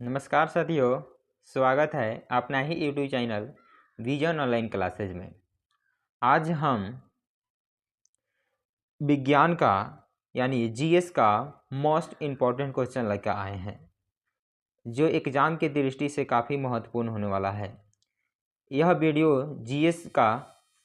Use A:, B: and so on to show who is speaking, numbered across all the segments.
A: नमस्कार साथियों, स्वागत है अपना ही YouTube channel Vision online classes में। आज हम विज्ञान का यानी जीएस का मोस्ट इम्पॉर्टेंट क्वेश्चन लेकर आए हैं, जो एग्ज़ाम की दृष्टि से काफ़ी महत्वपूर्ण होने वाला है। यह वीडियो जीएस का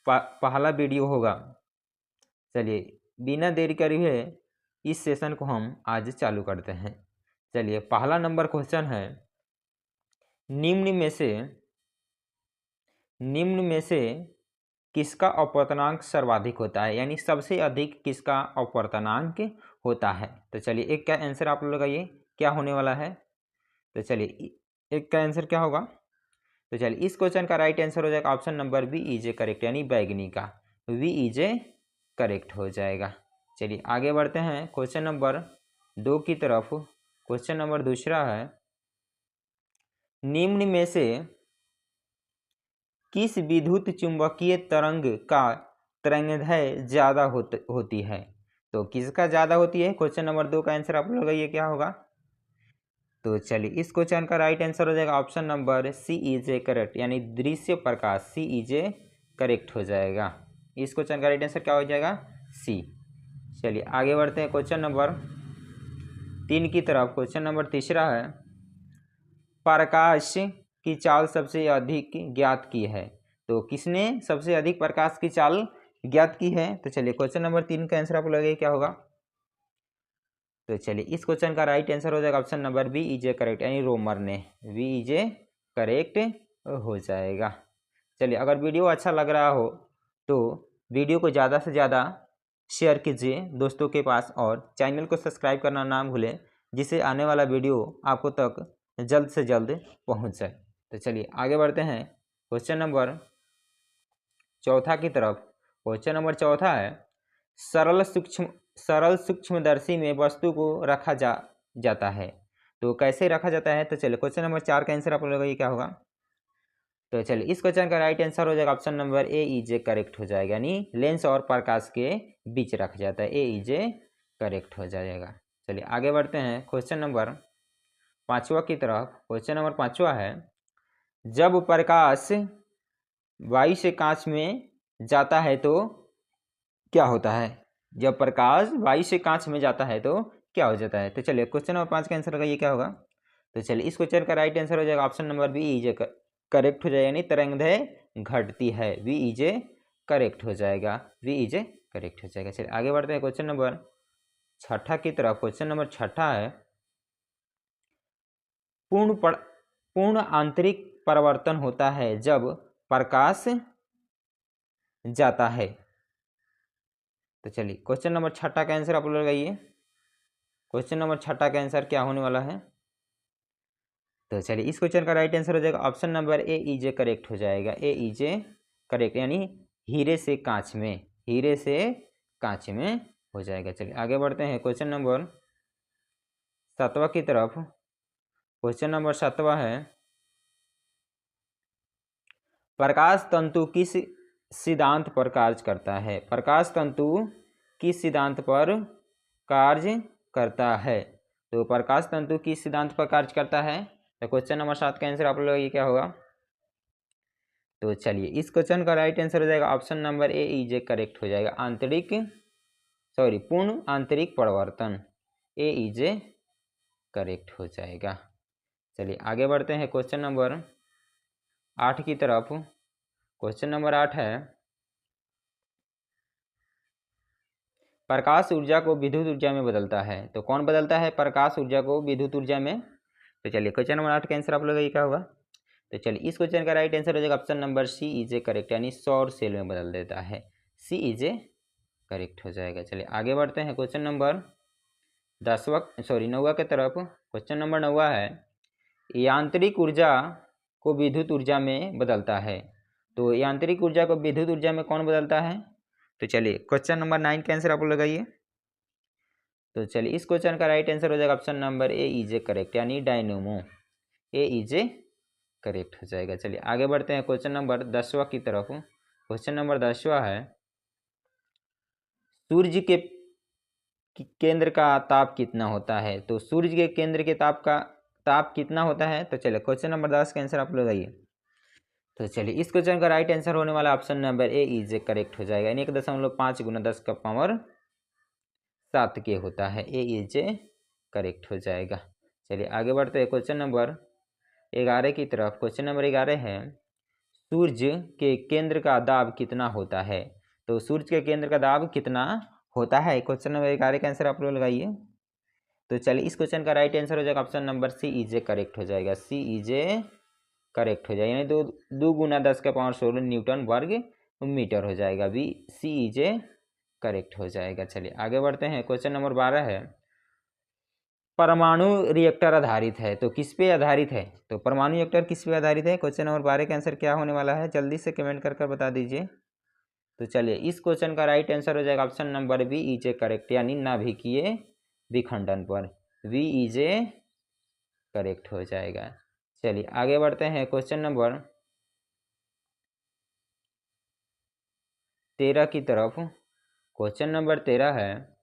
A: पहला वीडियो होगा। चलिए बिना देरी करे हुए इस सेशन को हम आज चालू करते हैं। चलिए पहला नंबर क्वेश्चन है, निम्न में से किसका अपवर्तनांक सर्वाधिक होता है, यानी सबसे अधिक किसका अपवर्तनांक होता है। तो चलिए एक का आंसर आप लोग लगाइए, क्या होने वाला है। तो चलिए एक का आंसर क्या होगा। तो चलिए इस क्वेश्चन का राइट आंसर हो जाएगा option number B is A correct, यानी बैगनी का वी इज ए करेक्ट हो जाएगा। चलिए आगे बढ़ते हैं क्वेश्चन नंबर 2 की तरफ। क्वेश्चन नंबर दूसरा है, निम्न में से किस विद्युत चुंबकीय तरंग का तरंगदैर्घ्य ज़्यादा होती है। तो किसका ज़्यादा होती है, क्वेश्चन नंबर 2 का आंसर आप लोग लगाइए क्या होगा। तो चलिए इस क्वेश्चन का राइट आंसर हो जाएगा option number C is A correct, यानी दृश्य प्रकाश सी इज ए करेक्ट हो जाएगा। इस क्वेश्चन का राइट आंसर क्या हो जाएगा, सी। चलिए आगे बढ़ते हैं क्वेश्चन नंबर 3 की तरफ। क्वेश्चन नंबर तीसरा है, प्रकाश की चाल सबसे अधिक ज्ञात की है। तो किसने सबसे अधिक प्रकाश की चाल ज्ञात की है। तो चलिए क्वेश्चन नंबर 3 का आंसर आप लगाइए क्या होगा। तो चलिए इस क्वेश्चन का राइट आंसर हो जाएगा option number B is A correct, यानी रोमर ने वी इज ए करेक्ट हो जाएगा। चलिए अगर वीडियो अच्छा लग रहा हो तो वीडियो को ज़्यादा से ज़्यादा शेयर कीजिए दोस्तों के पास, और चैनल को सब्सक्राइब करना ना भूलें, जिससे आने वाला वीडियो आपको तक जल्द से जल्द पहुंच जाए। तो चलिए आगे बढ़ते हैं क्वेश्चन नंबर चौथा की तरफ। क्वेश्चन नंबर चौथा है, सरल सूक्ष्मदर्शी में वस्तु को रखा जाता है। तो कैसे रखा जाता है। तो चलिए क्वेश्चन नंबर 4 का आंसर आप लोग ये क्या होगा। तो चलिए इस क्वेश्चन का राइट आंसर हो जाएगा option number A is A correct हो जाएगा, यानी लेंस और प्रकाश के बीच रखा जाता है, ए इज ए करेक्ट हो जाएगा। चलिए आगे बढ़ते हैं क्वेश्चन नंबर 5वां की तरफ। क्वेश्चन नंबर 5वां है, जब प्रकाश वायु से कांच में जाता है तो क्या होता है। जब प्रकाश वायु से कांच में जाता है तो क्या हो जाता है। तो चलिए क्वेश्चन नंबर 5 का आंसर लगाइए क्या होगा। तो चलिए इस क्वेश्चन का राइट आंसर हो जाएगा option number B is A correct हो जाएगा, यानी तरंगदैर्घ्य घटती है, वी इज ए करेक्ट हो जाएगा, वी इज ए करेक्ट हो जाएगा। चलिए आगे बढ़ते हैं क्वेश्चन नंबर 6 की तरफ। क्वेश्चन नंबर 6 है, पूर्ण आंतरिक परिवर्तन होता है जब प्रकाश जाता है। तो चलिए क्वेश्चन नंबर 6 का आंसर आप लोग लगाइए। क्वेश्चन नंबर 6 का आंसर क्या होने वाला है। तो चलिए इस क्वेश्चन का राइट आंसर हो जाएगा option number A is A correct हो जाएगा, ए इज ए करेक्ट, यानी हीरे से कांच में, हीरे से कांच में हो जाएगा। चलिए आगे बढ़ते हैं क्वेश्चन नंबर 7वां की तरफ। क्वेश्चन नंबर 7वां है, प्रकाश तंतु किस सिद्धांत पर कार्य करता है। प्रकाश तंतु किस सिद्धांत पर कार्य करता है। तो प्रकाश तंतु किस सिद्धांत पर कार्य करता है। तो क्वेश्चन नंबर 7 का आंसर आप लोग ये क्या होगा। तो चलिए इस क्वेश्चन का राइट आंसर हो जाएगा option number A is A correct हो जाएगा, पूर्ण आंतरिक परिवर्तन, ए इज ए करेक्ट हो जाएगा। चलिए आगे बढ़ते हैं क्वेश्चन नंबर 8 की तरफ। क्वेश्चन नंबर 8 है, प्रकाश ऊर्जा को विद्युत ऊर्जा में बदलता है। तो कौन बदलता है प्रकाश ऊर्जा को विद्युत ऊर्जा में। तो चलिए क्वेश्चन नंबर 8 का आंसर आप लोग ये क्या होगा। तो चलिए इस क्वेश्चन का राइट आंसर हो जाएगा option number C is A correct, यानी सौर सेल में बदल देता है, सी इज ए करेक्ट हो जाएगा। चलिए आगे बढ़ते हैं क्वेश्चन नंबर 9वां की तरफ। क्वेश्चन नंबर 9वां है, यांत्रिक ऊर्जा को विद्युत ऊर्जा में बदलता है। तो यांत्रिक ऊर्जा को विद्युत ऊर्जा में कौन बदलता है। तो चलिए क्वेश्चन नंबर 9 का आंसर आप लगाइए। तो चलिए इस क्वेश्चन का राइट आंसर हो जाएगा option number A is A correct, यानी dynamo, A is A correct हो जाएगा। चलिए आगे बढ़ते हैं क्वेश्चन नंबर 10वां की तरफ। क्वेश्चन नंबर 10वां है, सूर्य के केंद्र का ताप कितना होता है। तो सूर्य के केंद्र के ताप का ताप कितना होता है? तो चलिए क्वेश्चन नंबर 10 का आंसर आप लोग आइए। तो चलिए इस क्वेश्चन का राइट आंसर होने वाला option number A is correct हो जाएगा, यानी 1.5 गुना 10 का पावर 7 के होता है, ए इज करेक्ट हो जाएगा। चलिए आगे बढ़ते हैं क्वेश्चन नंबर 11 की तरफ। क्वेश्चन नंबर 11 है, सूर्य के केंद्र का दाब कितना होता है? तो सूर्य के केंद्र का दाब कितना होता है? क्वेश्चन नंबर 11 का आंसर आप लोग लगाइए। तो चलिए इस क्वेश्चन का राइट आंसर हो जाएगा option number C is correct हो जाएगा, सी इज करेक्ट हो जाएगा, यानी 2 गुना 10 का पावर 16 न्यूटन वर्ग मीटर हो जाएगा, बी सी इज करेक्ट हो जाएगा। चलिए आगे बढ़ते हैं। क्वेश्चन नंबर 12 है, परमाणु रिएक्टर आधारित है, तो किस पे आधारित है? तो परमाणु रिएक्टर किस पे आधारित है? क्वेश्चन नंबर 12 का आंसर क्या होने वाला है? जल्दी से कमेंट कर बता दीजिए। तो चलिए इस क्वेश्चन का राइट आंसर हो जाएगा option number B is correct, यानी नाभिकीय विखंडन पर, वी इज करेक्ट हो जाएगा। चलिए आगे बढ़ते हैं। क्वेश्चन नंबर 13 की तरफ। क्वेश्चन नंबर 13 है,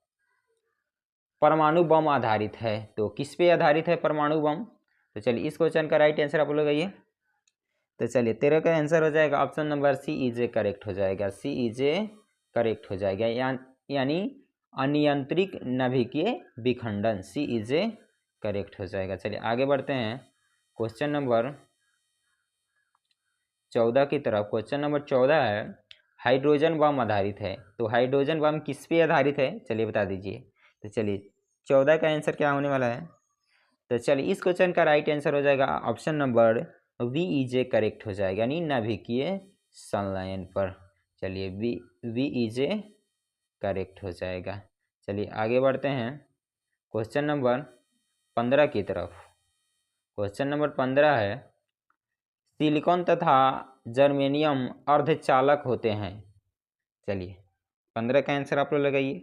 A: परमाणु बम आधारित है, तो किस पे आधारित है परमाणु बम? तो चलिए इस क्वेश्चन का राइट आंसर आप लोग आइए। तो चलिए 13 का आंसर हो जाएगा option number C is correct हो जाएगा, सी इज करेक्ट हो जाएगा, यानी अनियंत्रित नाभिकीय विखंडन, सी इज करेक्ट हो जाएगा। चलिए आगे बढ़ते हैं। क्वेश्चन नंबर 14 की तरफ। क्वेश्चन नंबर 14 है, हाइड्रोजन बम आधारित है, तो हाइड्रोजन बम किस पे आधारित है? चलिए बता दीजिए। तो चलिए 14 का आंसर क्या होने वाला है? तो चलिए इस क्वेश्चन का राइट आंसर हो जाएगा option number B is correct हो जाएगा, यानी नाभिकीय संलयन पर। चलिए वी इज करेक्ट हो जाएगा। चलिए आगे बढ़ते हैं। क्वेश्चन नंबर 15 की तरफ। क्वेश्चन नंबर 15 है, सिलिकॉन तथा जर्मेनियम अर्धचालक होते हैं। चलिए 15 का आंसर आप लोग लगाइए।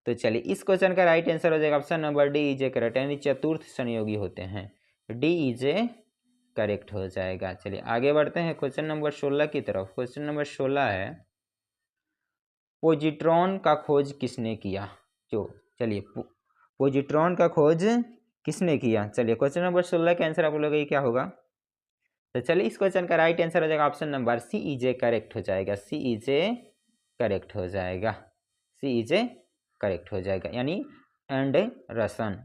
A: तो चलिए इस क्वेश्चन का राइट आंसर हो जाएगा option number D is correct, यानी चतुर्थ संयोगी होते हैं, डी इज करेक्ट हो जाएगा। चलिए आगे बढ़ते हैं क्वेश्चन नंबर 16 की तरफ। क्वेश्चन नंबर 16 है, पोजिट्रॉन का खोज किसने किया? जो चलिए पोजिट्रॉन का खोज किसने किया? चलिए क्वेश्चन नंबर 16 का आंसर आप लोग क्या होगा? तो चलिए इस क्वेश्चन का राइट आंसर हो जाएगा option number C is correct हो जाएगा, सी इज करेक्ट हो जाएगा, सी इज करेक्ट हो जाएगा, यानी एंडरसन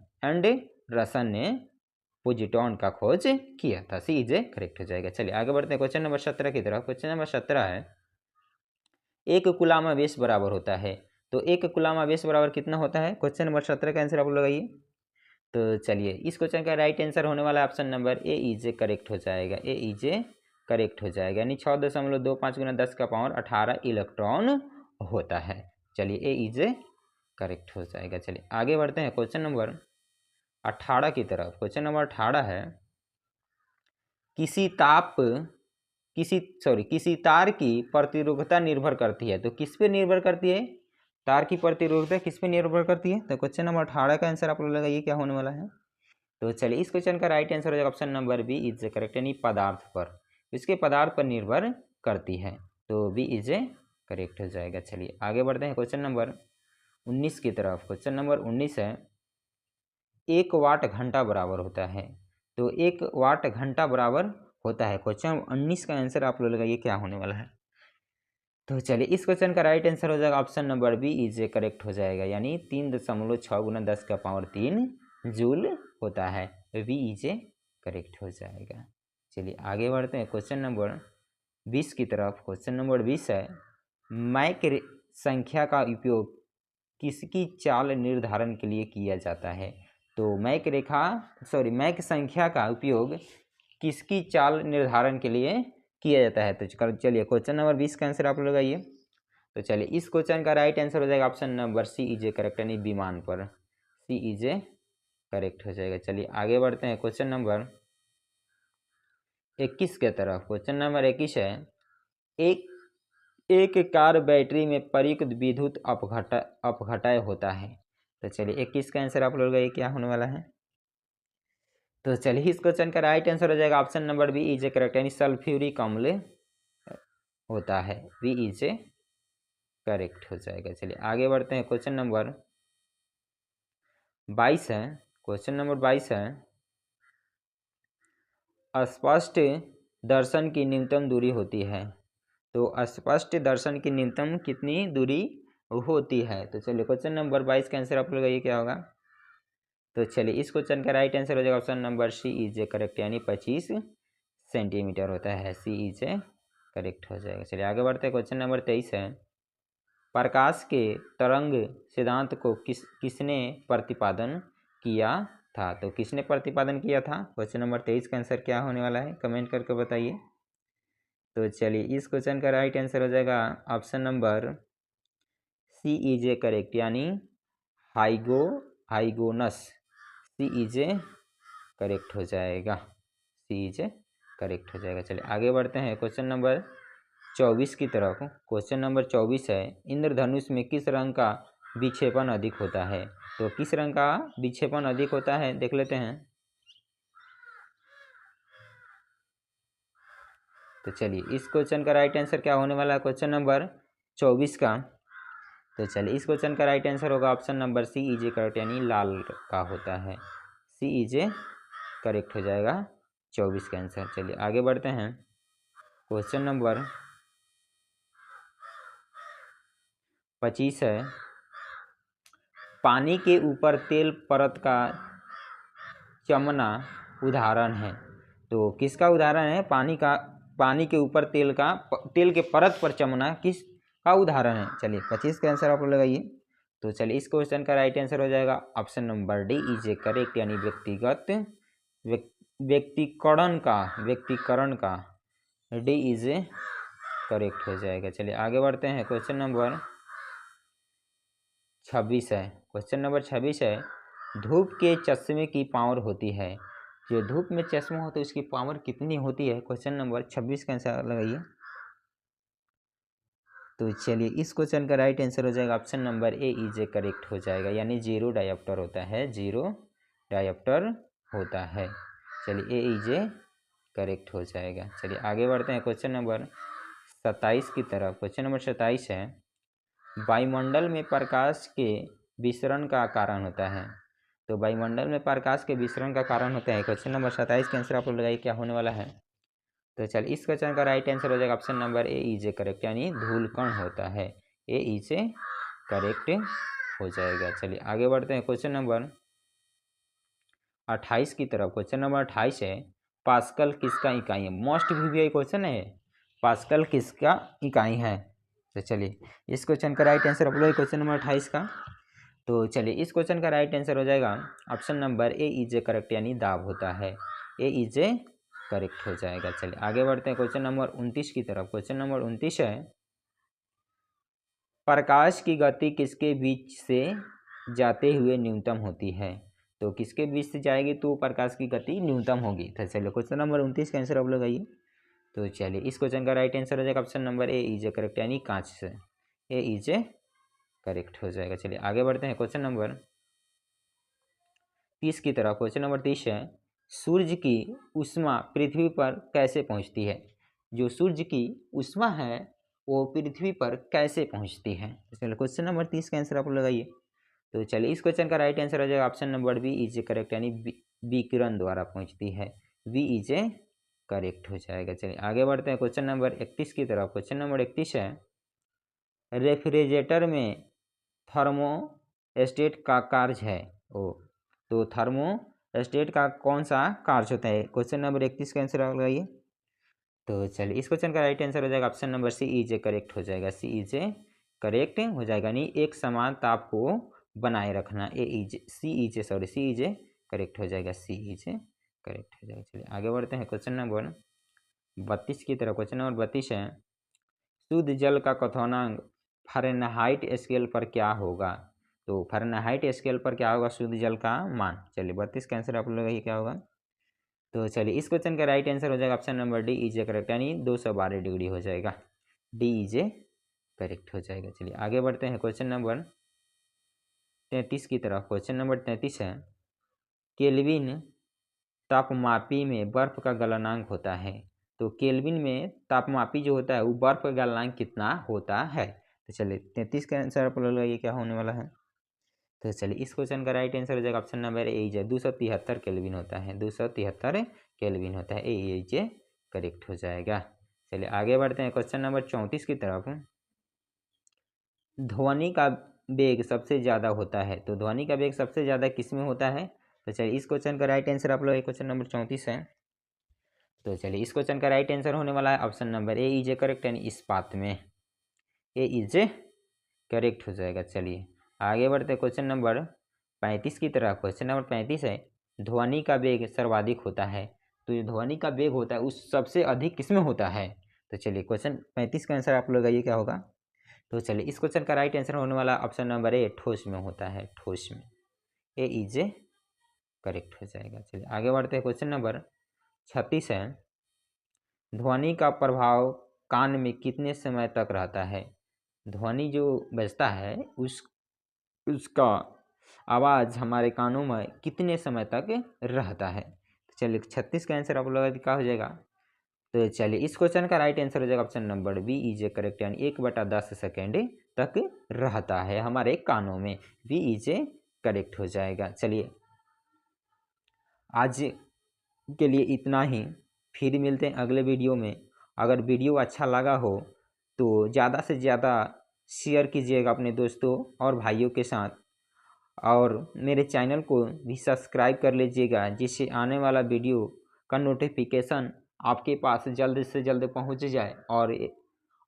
A: ने पोजिट्रॉन का खोज किया था, सी इज करेक्ट हो जाएगा। चलिए आगे बढ़ते हैं क्वेश्चन नंबर 17 की तरफ। क्वेश्चन नंबर 17 है, एक कूलाम आवेश बराबर होता है, तो एक कूलाम आवेश बराबर कितना होता है? क्वेश्चन नंबर 17 का आंसर आप लोग लगाइए। तो चलिए इस क्वेश्चन का राइट आंसर होने वाला option number A is correct हो जाएगा, ए इज करेक्ट हो जाएगा, यानी 6.25 गुना 10 का पावर 18 इलेक्ट्रॉन होता है। चलिए ए इज करेक्ट हो जाएगा। चलिए आगे बढ़ते हैं क्वेश्चन नंबर 18 की तरफ। क्वेश्चन नंबर 18 है, किसी तार की प्रतिरोधकता निर्भर करती है, तो किस पे निर्भर करती है? तार की प्रतिरोधकता किस पे निर्भर करती है? तो क्वेश्चन नंबर 18 का आंसर आप लोग लगाइए क्या होने वाला है। तो चलिए इस क्वेश्चन का राइट आंसर हो जाएगा option number B is correct, यानी पदार्थ पर, इसके पदार्थ पर निर्भर करती है, तो बी इज करेक्ट हो जाएगा। चलिए आगे बढ़ते हैं क्वेश्चन नंबर 19 की तरफ। क्वेश्चन नंबर 19 है, 1 वाट घंटा बराबर होता है, तो 1 वाट घंटा बराबर होता है। क्वेश्चन 19 का आंसर आप लोग लगाइए क्या होने वाला है। तो चलिए इस क्वेश्चन का राइट आंसर हो जाएगा option number B is correct हो जाएगा, यानी 3.6 गुना 10 का पावर 3 जूल होता है, वी इज करेक्ट हो जाएगा। चलिए आगे बढ़ते हैं क्वेश्चन नंबर 20 की तरफ। क्वेश्चन नंबर 20 है, मैक संख्या का उपयोग किसकी चाल निर्धारण के लिए किया जाता है? तो मैक संख्या का उपयोग किसकी चाल निर्धारण के लिए किया जाता है? तो चलिए क्वेश्चन नंबर 20 का आंसर आप लोग आइए। तो चलिए इस क्वेश्चन का राइट आंसर हो जाएगा option number C is correct, यानी विमान पर, सी इज करेक्ट हो जाएगा। चलिए आगे बढ़ते हैं क्वेश्चन नंबर 21 के तरफ। क्वेश्चन नंबर 21 है, एक कार बैटरी में प्रयुक्त विद्युत अपघटय होता है। तो चलिए 21 का आंसर आप लोग का क्या होने वाला है। तो चलिए इस क्वेश्चन का राइट आंसर हो जाएगा option number B is correct, यानी सल्फ्यूरिक अम्ल होता है, बी इज करेक्ट हो जाएगा। चलिए आगे बढ़ते हैं क्वेश्चन नंबर 22 है। क्वेश्चन नंबर 22 है, अस्पष्ट दर्शन की न्यूनतम दूरी होती है। तो अस्पष्ट दर्शन की न्यूनतम कितनी दूरी होती है? तो चलिए क्वेश्चन नंबर 22 का आंसर आप लगाइए क्या होगा। तो चलिए इस क्वेश्चन का राइट आंसर हो जाएगा option number C is A correct, यानी 25 सेंटीमीटर होता है। सी इज ए करेक्ट हो जाएगा। चलिए आगे बढ़ते हैं। क्वेश्चन नंबर 23 है, प्रकाश के तरंग सिद्धांत को किसने प्रतिपादन किया था? तो किसने प्रतिपादन किया था? क्वेश्चन नंबर 23 का आंसर क्या होने वाला है, कमेंट करके बताइए। तो चलिए इस क्वेश्चन का राइट आंसर हो जाएगा option number C is A correct, यानी हाइगोनस। सी इज ए करेक्ट हो जाएगा। सी इज ए करेक्ट हो जाएगा। चलिए आगे बढ़ते हैं क्वेश्चन नंबर 24 की तरफ। क्वेश्चन नंबर 24 है, इंद्रधनुष में किस रंग का विक्षेपण अधिक होता है? तो किस रंग का विक्षेपण अधिक होता है, देख लेते हैं। तो चलिए इस क्वेश्चन का राइट आंसर क्या होने वाला है क्वेश्चन नंबर 24 का? तो चलिए इस क्वेश्चन का राइट आंसर होगा option number C is A correct, यानी लाल का होता है। सी इज ए करेक्ट हो जाएगा 24 का आंसर। चलिए आगे बढ़ते हैं। क्वेश्चन नंबर 25 है, पानी के ऊपर तेल परत का चमना उदाहरण है। तो किसका उदाहरण है? पानी के ऊपर तेल के परत पर चमना किस का उदाहरण है? चलिए 25 का आंसर आप लोग लगाइए। तो चलिए इस क्वेश्चन का राइट आंसर हो जाएगा option number D is a correct, यानी व्यक्तिकरण का डी इज ए करेक्ट हो जाएगा। चलिए आगे बढ़ते हैं। क्वेश्चन नंबर 26 है। क्वेश्चन नंबर 26 है, धूप के चश्मे की पावर होती है। जो धूप में चश्मा होता है उसकी पावर कितनी होती है? क्वेश्चन नंबर 26 का आंसर लगाइए। तो चलिए इस क्वेश्चन का राइट आंसर हो जाएगा option number A is A correct हो जाएगा, यानी 0 डायोप्टर होता है। 0 डायोप्टर होता है। चलिए ए इज ए करेक्ट हो जाएगा। चलिए आगे बढ़ते हैं क्वेश्चन नंबर 27 की तरफ। क्वेश्चन नंबर 27 है, वायुमंडल में प्रकाश के विसरण का कारण होता है। तो वायुमंडल में प्रकाश के विसरण का कारण होता है। क्वेश्चन नंबर 27 का आंसर आप लोग लगाइए क्या होने वाला है। तो चलिए इस क्वेश्चन का राइट आंसर हो जाएगा option number A is A correct, यानी धूलकण होता है। ए इज ए करेक्ट हो जाएगा। चलिए आगे बढ़ते हैं क्वेश्चन नंबर 28 की तरफ। क्वेश्चन नंबर 28 है, पास्कल किसका इकाई है? मोस्ट वीवीआई क्वेश्चन है, पास्कल किसका इकाई है? तो चलिए इस क्वेश्चन का राइट आंसर आप लोग क्वेश्चन नंबर 28 का। तो चलिए इस क्वेश्चन का राइट आंसर हो जाएगा option number A is A correct, यानी दाब होता है। ए इज ए करेक्ट हो जाएगा। चलिए आगे बढ़ते हैं क्वेश्चन नंबर 29 की तरफ। क्वेश्चन नंबर 29 है, प्रकाश की गति किसके बीच से जाते हुए न्यूनतम होती है? तो किसके बीच से जाएगी तो प्रकाश की गति न्यूनतम होगी? तो चलिए क्वेश्चन नंबर 29 का आंसर आप लोग आइए। तो चलिए इस क्वेश्चन का राइट आंसर हो जाएगा option number A is A correct, यानी कांच से। ए इज ए करेक्ट हो जाएगा। चलिए आगे बढ़ते हैं क्वेश्चन नंबर 30 की तरफ। क्वेश्चन नंबर 30 है, सूर्य की ऊष्मा पृथ्वी पर कैसे पहुंचती है? जो सूर्य की ऊष्मा है वो पृथ्वी पर कैसे पहुंचती है? चलिए क्वेश्चन नंबर 30 का आंसर आप लगाइए। तो चलिए इस क्वेश्चन का राइट आंसर हो जाएगा option number B is A correct, यानी विकिरण द्वारा पहुंचती है। वी इज ए करेक्ट हो जाएगा। चलिए आगे बढ़ते हैं क्वेश्चन नंबर 31 की तरफ। क्वेश्चन नंबर 31 है, रेफ्रिजरेटर में थर्मोस्टेट का कार्य है। तो थर्मोस्टेट का कौन सा कार्य होता है? क्वेश्चन नंबर 31 का आंसर लगाइए। तो चलिए इस क्वेश्चन का राइट आंसर हो जाएगा option number C is A correct हो जाएगा। सी इज ए करेक्ट हो जाएगा, यानी एक समान ताप को बनाए रखना। सी इज ए करेक्ट हो जाएगा। सी इज ए करेक्ट हो जाएगा। चलिए आगे बढ़ते हैं क्वेश्चन नंबर 32 की तरफ। क्वेश्चन नंबर 32 है, शुद्ध जल का क्वथनांक फ़ारेनहाइट स्केल पर क्या होगा? तो फ़ारेनहाइट स्केल पर क्या होगा शुद्ध जल का मान? चलिए 32 का आंसर आप लोग ये क्या होगा। तो चलिए इस क्वेश्चन का राइट आंसर हो जाएगा option number D is a correct, यानी 212 डिग्री हो जाएगा। डी इज ए करेक्ट हो जाएगा। चलिए आगे बढ़ते हैं क्वेश्चन नंबर 33 की तरफ। क्वेश्चन नंबर 33 है, केल्विन तापमापी में बर्फ का गलनांक होता है। तो केल्विन में तापमापी जो होता है वो बर्फ का गलनांक कितना होता है? तो चलिए 33 का आंसर आप लोग ये क्या होने वाला है। तो चलिए इस क्वेश्चन का राइट आंसर हो जाएगा ऑप्शन नंबर ए जे 273 केल्विन होता है, 273 केल्विन होता है, ए जे करेक्ट हो जाएगा। चलिए आगे बढ़ते हैं क्वेश्चन नंबर 34 की तरफ। ध्वनि का वेग सबसे ज़्यादा होता है, तो ध्वनि का वेग सबसे ज़्यादा किस में होता है? तो चलिए इस क्वेश्चन का राइट आंसर आप लोग क्वेश्चन नंबर 34 है। तो चलिए इस क्वेश्चन का राइट आंसर होने वाला है option number A is correct, यानी इस्पात में, ए इज करेक्ट हो जाएगा। चलिए आगे बढ़ते हैं क्वेश्चन नंबर 35 की तरफ। क्वेश्चन नंबर 35 है, ध्वनि का वेग सर्वाधिक होता है, तो ये ध्वनि का वेग होता है उस सबसे अधिक किसमें होता है? तो चलिए क्वेश्चन 35 का आंसर आप लोग ये क्या होगा? तो चलिए इस क्वेश्चन का राइट आंसर होने वाला ऑप्शन नंबर ए ठोस में होता है, ठोस में, ए इज करेक्ट हो जाएगा। चलिए आगे बढ़ते हैं क्वेश्चन नंबर 36 है, ध्वनि का प्रभाव कान में कितने समय तक रहता है? ध्वनि जो बजता है उसका आवाज़ हमारे कानों में कितने समय तक रहता है? तो चलिए 36 का आंसर आप लोगों का क्या हो जाएगा? तो चलिए इस क्वेश्चन का राइट आंसर हो जाएगा option number B is correct, यानी 1/10 सेकेंड तक रहता है हमारे कानों में, बी इज करेक्ट हो जाएगा। चलिए आज के लिए इतना ही, फिर मिलते हैं अगले वीडियो में। अगर वीडियो अच्छा लगा हो तो ज़्यादा से ज़्यादा शेयर कीजिएगा अपने दोस्तों और भाइयों के साथ, और मेरे चैनल को भी सब्सक्राइब कर लीजिएगा, जिससे आने वाला वीडियो का नोटिफिकेशन आपके पास जल्द से जल्द पहुंच जाए और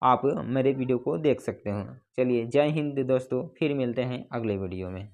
A: आप मेरे वीडियो को देख सकते हो। चलिए जय हिंद दोस्तों, फिर मिलते हैं अगले वीडियो में।